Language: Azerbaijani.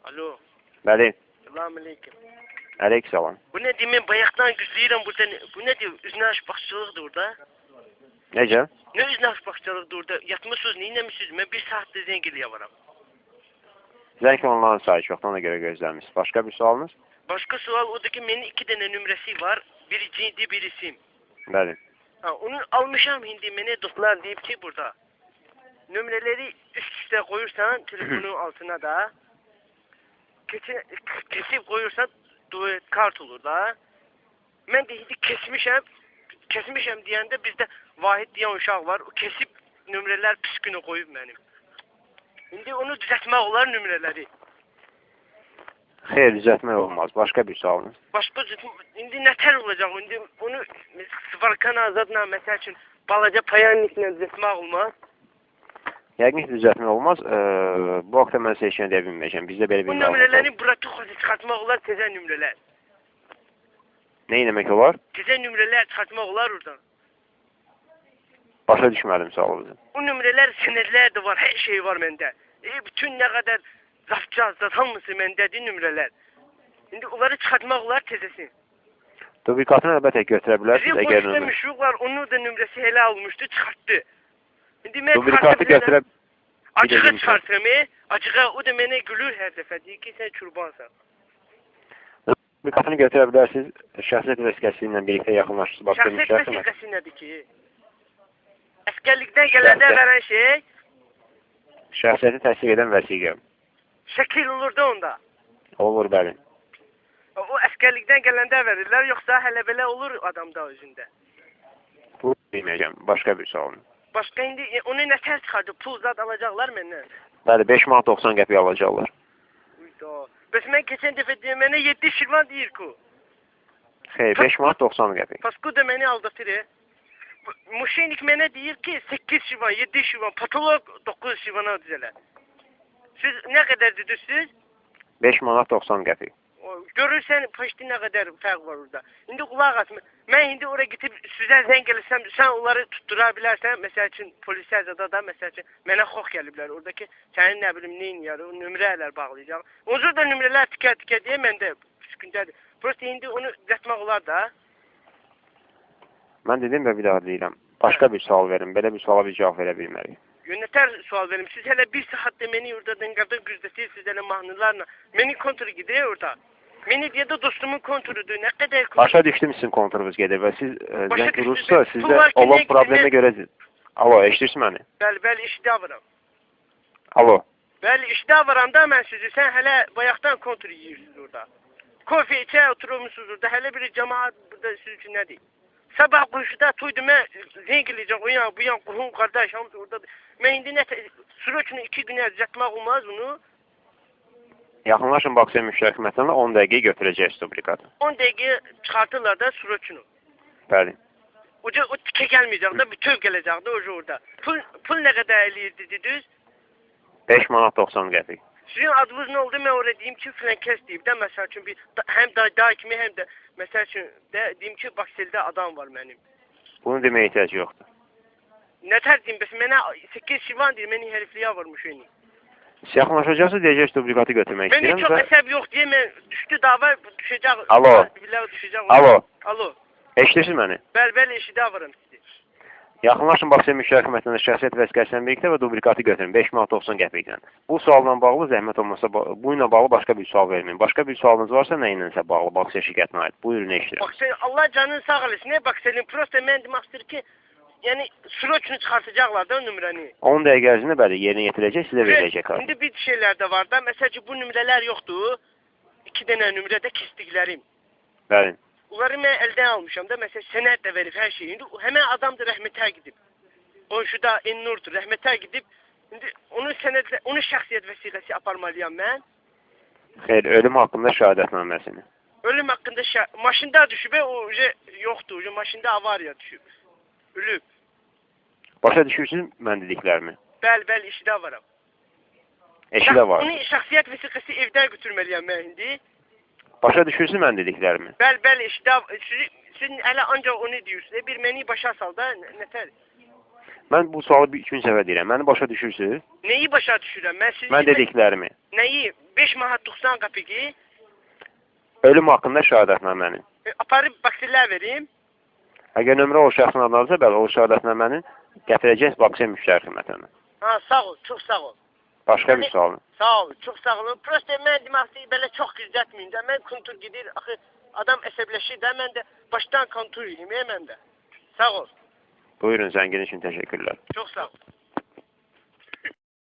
Alo. Bəli. Selamünaleyküm. Aleykümselam. Bu ne diyeyim, ben bayaktan güzleyirəm burada. Bu ne diyor? Üzünə aşbaqçılıqdır orada. Necə? Ne üzünə aşbaqçılıqdır orada? Yatmışsınız, neynəmişsiniz? Ben bir saatdir zengiliyə varam. Zəng onların sayı çoxdur, ona görə gözləmişsiniz. Başqa bir sualınız? Başka sual odur ki, benim 2 tane nömrəsi var. Biri cindi, biri sim. Bəli. Ha, onu almışam hindi. Mənə dostlar deyib ki, burada. Nömrələri üst-üstə qoyursan, telefonun altına da. Kesip koyursan duet kart olur da. Mən də hindi kesmişəm deyəndə bizdə Vahid deyən uşaq var. O kesip nömrələr pis günə qoyub mənim. İndi onu düzəltmək olar nömrələri. Xeyr, düzəltmək olmaz. Başqa bir sualınız? Başqa indi nətər olacaq? İndi onu Svarkan Azadla məsəl üçün balaca payanniklə düzəltmək olmaz. Yəqin ki, düzəltmək olmaz. Bu haqda mən sizə heç nə deyə bilməyəcəm. Bizdə belə bir bu nömrələri bura çıxartmaq olar, təzə nömrələr. Nə eləmək olar? Təzə nömrələr çıxartmaq olar oradan. Başa düşmədim sualınızı. Bu nömrələr, sənədlər də var, hər şey var məndə. Bütün nə qədər zat hamısı məndədir nömrələr. İndi onları çıxartmaq olar təzəsin. Dublikatını əlbəttə götürə bilərsiniz. Bizim polisdə müşruq var, onun da nömrəsi elə almışdı, çıxartdı. İndi mən dublikatı götürə açığa çıxartım, açığa o da mənə gülür hər dəfə, deyir ki, sən çurbansan. Dublikatını götürə bilərsiniz, şəxsiyyət vəsiqəsi ilə birlikdə yaxınlaşırsınız. Şəxsiyyət vəsiqəsi nədir ki? Əsgərlikdən gələndə verən şey? Şəxsiyyəti təsdiq edən vəsiqə. Şəkil olur da onda? Olur, bəli. O əsgərlikdən gələndə verirlər, yoxsa hələ belə olur adamda özündə? Bu bilməyəcəm, başqa bir sualım. Başqa indi, onu nətər çıxardı? Pul zad alacaqlar məndən? Bəli, 5 manat 90 qəpik alacaqlar. Bəs mən keçən dəfə deyəm, mənə 7 şirvan deyir ki. Xeyr, 5 manat 90 qəpik. Pasko da məni aldatır. Müşenik mənə deyir ki, 8 şirvan, 7 şirvan, patolog 9 şirvana düzələr. Siz nə qədər deyirsiniz? 5 manat 90 qəpik. Görürsən, paşti nə qədər fərq var orada. İndi qulaq as, mən indi oraya gidib sizə zəng eləsəm, sən onları tuttura bilərsən, məsəl üçün polisə zada da, məsəl üçün, mənə xox gəliblər, oradakı sənin nə bilim, neyin yarı, nömrələr bağlayacaq. Onsuz da nömrələr tikə deyə məndə sıkıntədir. Prosta indi onu düzəltmək olar da. Mən dedim və bir daha deyirəm, başqa bir sual verin, belə bir suala bir cavab verə bilmərik. Nətər sual verim, siz hələ bir saatdə məni orada qadın güzdəsiniz, siz hələ mahnılarla, məni konturu gidir orada. Məni deyə də dostumun konturudur, nə qədər kontur. Başa düşdüm sizin konturunuz gedir və siz zəng vurursa, sizdə olan problemə görə... Alo, eşidirsin məni? Bəli, işdə varam. Alo. Bəli, işdə varam da mən sizi, sən hələ bayaqdan kontur yiyirsiniz orada. Kofe içə oturmuşsunuz orada, hələ bir cəmaat burada siz üçün nədir? Sabah quşuda tuydu, mən zəng eləyəcəm, o yan, bu yan, qohum, qardaş, hamısı oradadır. Mən indi nə, sürəçünü 2 günə düzəltmək olmaz bunu. Yaxınlaşın Bakıya müştərək mətnələ 10 dəqiqə götürəcək dublikatı. 10 dəqiqə çıxartırlar da sürəçünü. Bəli. O tikə gəlməyəcək də, bütöv gələcək də orada. Pul nə qədər eləyirdi dediniz? 5 manat 90 qəpik. Sizin adınız nə oldu? Mən oraya deyim ki, filan kəs deyib də, məsəl üçün, həm daha kimi, həm də, məsəl üçün, deyim ki, Bakseldə adam var mənim. Bunu deməyə ehtiyac yoxdur. Nətər deyim, bəs mənə 8 şivan deyir, məni hərifliyə varmış oyunu. Siz yaxınlaşacaqsınız, deyəcək dublikatı götürmək istəyirəm. Mənə çox əsəb yox deyə, mən düşdü dava, düşəcək. Alo. Alo. Alo. Eşidirsiniz məni? Bəli, eşidə varım sizi. Yaxınlaşın Bakıya müştərək mətnələ şəxsiyyət vəsiqəsindən birlikdə və dublikatı götürün 5 manat 90 qəpiklə. Bu sualla bağlı zəhmət olmasa, bu ilə bağlı başqa bir sual verməyin. Başqa bir sualınız varsa nə ilənsə bağlı, Bakıya şirkətinə aid. Buyurun, eşidirəm. Allah canını sağ eləsin. Nə Bakselin? Prosta mən demək istəyir ki, yəni sürəçünü çıxartacaqlar da nömrəni. 10 dəqiqə ərzində bəli, yerinə yetirəcək, sizə veriləcək. İndi bir şeylər də var da, məsələn ki, bu nömrələr yoxdur. 2 dənə nömrədə kəsdiklərim. Bəli. Onları mən əldən almışam da, məsələn, sənəd də verib hər şey. İndi həmən adam da rəhmətə gedib. Qonşuda Ennurdur, rəhmətə gedib. İndi onun şəxsiyyət vəsiqəsi aparmalıyam mən. Xeyr, ölüm haqqında şəhadətnaməsini. Ölüm haqqında maşında düşüb, o yoxdur, maşında avariya düşüb. Ölüb. Başa düşürsünüz mən dediklərimi? Bəli, işdə varam. Eşidə var. Onun şəxsiyyət vəsiqəsi evdən götürməliyəm mən indi. Başa düşürsünüz mən dediklərimi? Bəli, işdə. Siz hələ ancaq onu deyirsiniz. Bir məni başa sal da, nətər? Mən bu sualı bir ikinci səfər deyirəm. Məni başa düşürsünüz? Neyi başa düşürəm? Mən dediklərimi. Neyi? 5 manat 90 qəpiki? Ölüm haqqında şəhadətnamənin. Aparıb bakterlər verim. Əgər nömrə o şəxsin adınızsa, bəli, o şəhadətnamənin gətirəcəyiz Bakıya Müştəri Xidmətinə. Ha, sağ ol, çox sağ ol. Başqa bir sualın. Sağ ol, çox sağ olun. Prosta mən deməkdə belə çox gizlətməyin də. Mən kontur gedir, axı adam əsəbləşir də, mən də başdan kontur yeyim, mən də. Sağ ol. Buyurun, zəngin üçün təşəkkürlər. Çox sağ ol.